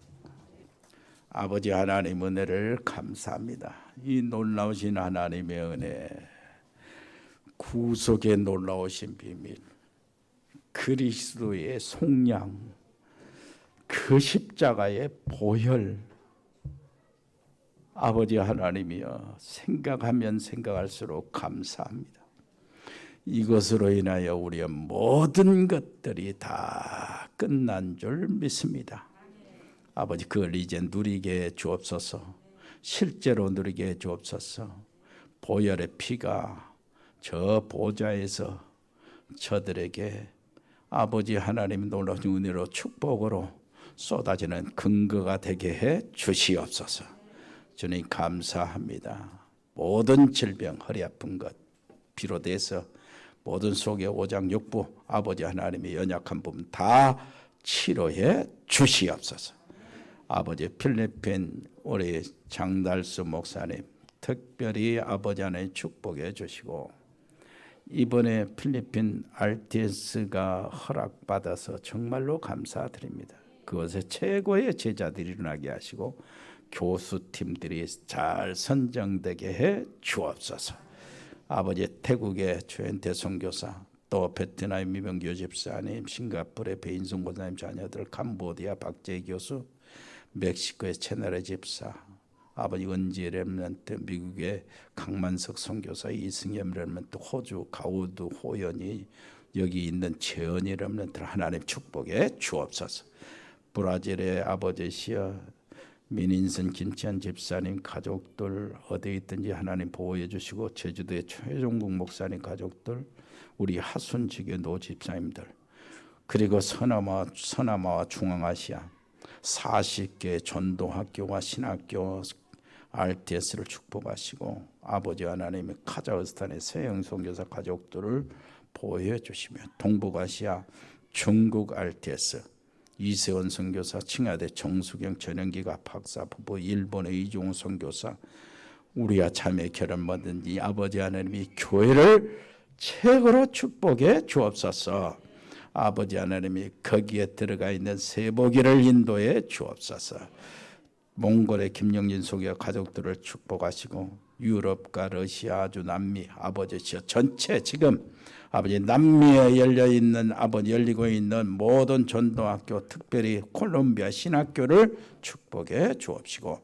아버지 하나님 은혜를 감사합니다. 이 놀라우신 하나님의 은혜, 구속의 놀라우신 비밀, 그리스도의 속량, 그 십자가의 보혈, 아버지 하나님이여, 생각하면 생각할수록 감사합니다. 이것으로 인하여 우리의 모든 것들이 다 끝난 줄 믿습니다. 아버지, 그걸 이제 누리게 해 주옵소서. 실제로 누리게 해 주옵소서. 보혈의 피가 저 보좌에서 저들에게 아버지 하나님 놀라우신 은혜로 축복으로 쏟아지는 근거가 되게 해 주시옵소서. 주님 감사합니다. 모든 질병, 허리 아픈 것 비롯해서 모든 속의 오장 육부 아버지 하나님의 연약한 부분 다 치료해 주시옵소서. 아버지 필리핀 우리 장달수 목사님 특별히 아버지 하나님 축복해 주시고, 이번에 필리핀 RTS가 허락받아서 정말로 감사드립니다. 그것에 최고의 제자들이 일어나게 하시고 교수팀들이 잘 선정되게 해 주옵소서. 아버지 태국의 최현태 선교사, 또 베트남 미명교 집사님, 싱가포르의 배인성 권사님 자녀들, 캄보디아 박재희 교수, 멕시코의 채널의 집사, 아버지 은지 렘넌트, 미국의 강만석 선교사, 이승엽 렘넌트, 호주 가우드 호연이, 여기 있는 재현이 렘넌트를 하나님 축복해 주옵소서. 브라질의 아버지시여 민인선 김치한 집사님 가족들 어디 있든지 하나님 보호해 주시고, 제주도의 최종국 목사님 가족들, 우리 하순지교 노 집사님들, 그리고 서남아와 중앙아시아 40개 전도학교와 신학교 RTS를 축복하시고, 아버지 하나님의 카자흐스탄의 세영 선교사 가족들을 보호해 주시며, 동북아시아 중국 RTS 이세원 선교사, 칭하대 정수경 전영기가 박사 부부, 일본의 이종우 선교사, 우리와 자매 결혼 받은 이 아버지 하나님이 교회를 최고로 축복해 주옵소서. 아버지 하나님이 거기에 들어가 있는 세보기를 인도해 주옵소서. 몽골의 김영진 소교 가족들을 축복하시고, 유럽과 러시아, 아주 남미 아버지시여 전체 지금 아버지 남미에 열리고 있는 모든 전도학교, 특별히 콜롬비아 신학교를 축복해 주옵시고,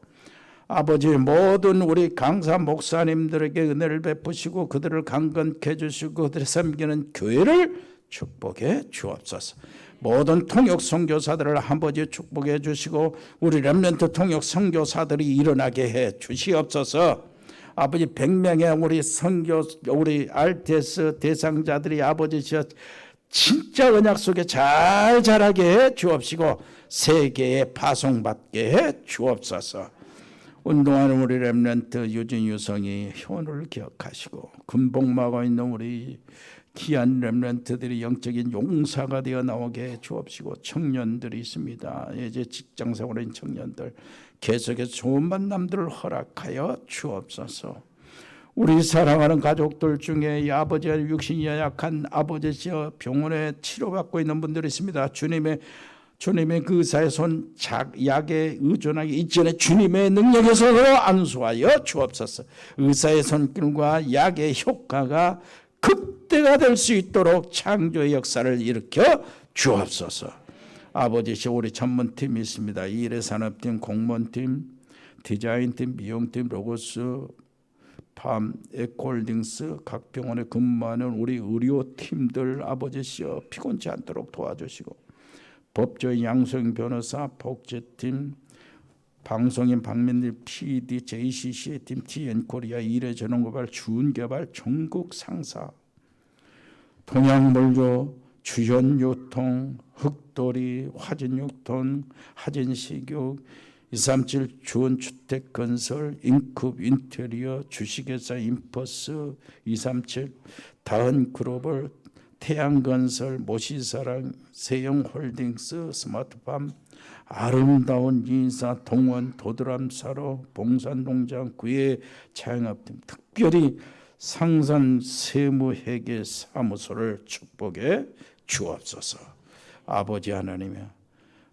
아버지 모든 우리 강사 목사님들에게 은혜를 베푸시고 그들을 강건케 해주시고 그들을 섬기는 교회를 축복해 주옵소서. 모든 통역 선교사들을 아버지 축복해 주시고, 우리 렘넌트 통역 선교사들이 일어나게 해 주시옵소서. 아버지 100명의 우리 RTS 대상자들이 아버지시여 진짜 언약 속에 잘 자라게 해 주옵시고, 세계에 파송받게 해 주옵소서. 운동하는 우리 렘넌트 유진유성이 효를 기억하시고, 금복마가 있는 우리 귀한 렘넌트들이 영적인 용사가 되어 나오게 해 주옵시고, 청년들이 있습니다. 이제 직장생활인 청년들 계속해서 좋은 만남들을 허락하여 주옵소서. 우리 사랑하는 가족들 중에 이 아버지와 육신이 연약한 아버지시여 병원에 치료받고 있는 분들이 있습니다. 주님의 그 의사의 손, 약에 의존하기 이전에 주님의 능력에서 안수하여 주옵소서. 의사의 손길과 약의 효과가 극대가 될 수 있도록 창조의 역사를 일으켜 주옵소서. 아버지시여 우리 전문팀이 있습니다. 일회산업팀, 공무원팀, 디자인팀, 미용팀, 로고스, 팜, 에콜딩스, 각 병원에 근무하는 우리 의료팀들 아버지시여 피곤치 않도록 도와주시고, 법조인 양소영 변호사, 복지팀, 방송인 박민일 PD, JCC의 팀, TN코리아, 일회전원개발, 주은개발, 전국 상사, 동양물류, 주현유통, 흑돌이, 화진육통, 하진식육, 237 주원주택 건설, 인급 인테리어, 주식회사 인퍼스, 237 다은 글로벌, 태양건설, 모시사랑, 세영홀딩스, 스마트팜, 아름다운 인사, 동원, 도드람사로, 봉산농장, 구예 자영업 등 특별히 상산 세무회계 사무소를 축복해 주옵소서. 아버지 하나님이여,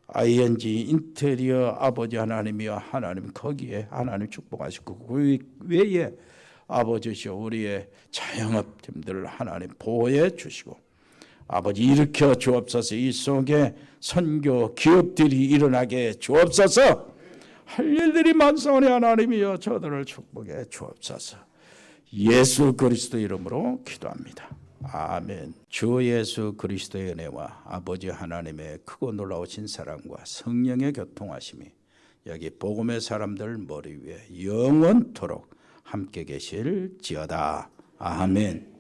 ING 인테리어 아버지 하나님이여, 하나님 거기에 하나님 축복하시고 그 외에 아버지시여 우리의 자영업팀들을 하나님 보호해 주시고 아버지 일으켜 주옵소서. 이 속에 선교 기업들이 일어나게 주옵소서. 할 일들이 많사오니 하나님이여 저들을 축복해 주옵소서. 예수 그리스도 이름으로 기도합니다. 아멘. 주 예수 그리스도의 은혜와 아버지 하나님의 크고 놀라우신 사랑과 성령의 교통하심이 여기 복음의 사람들 머리 위에 영원토록 함께 계실지어다. 아멘.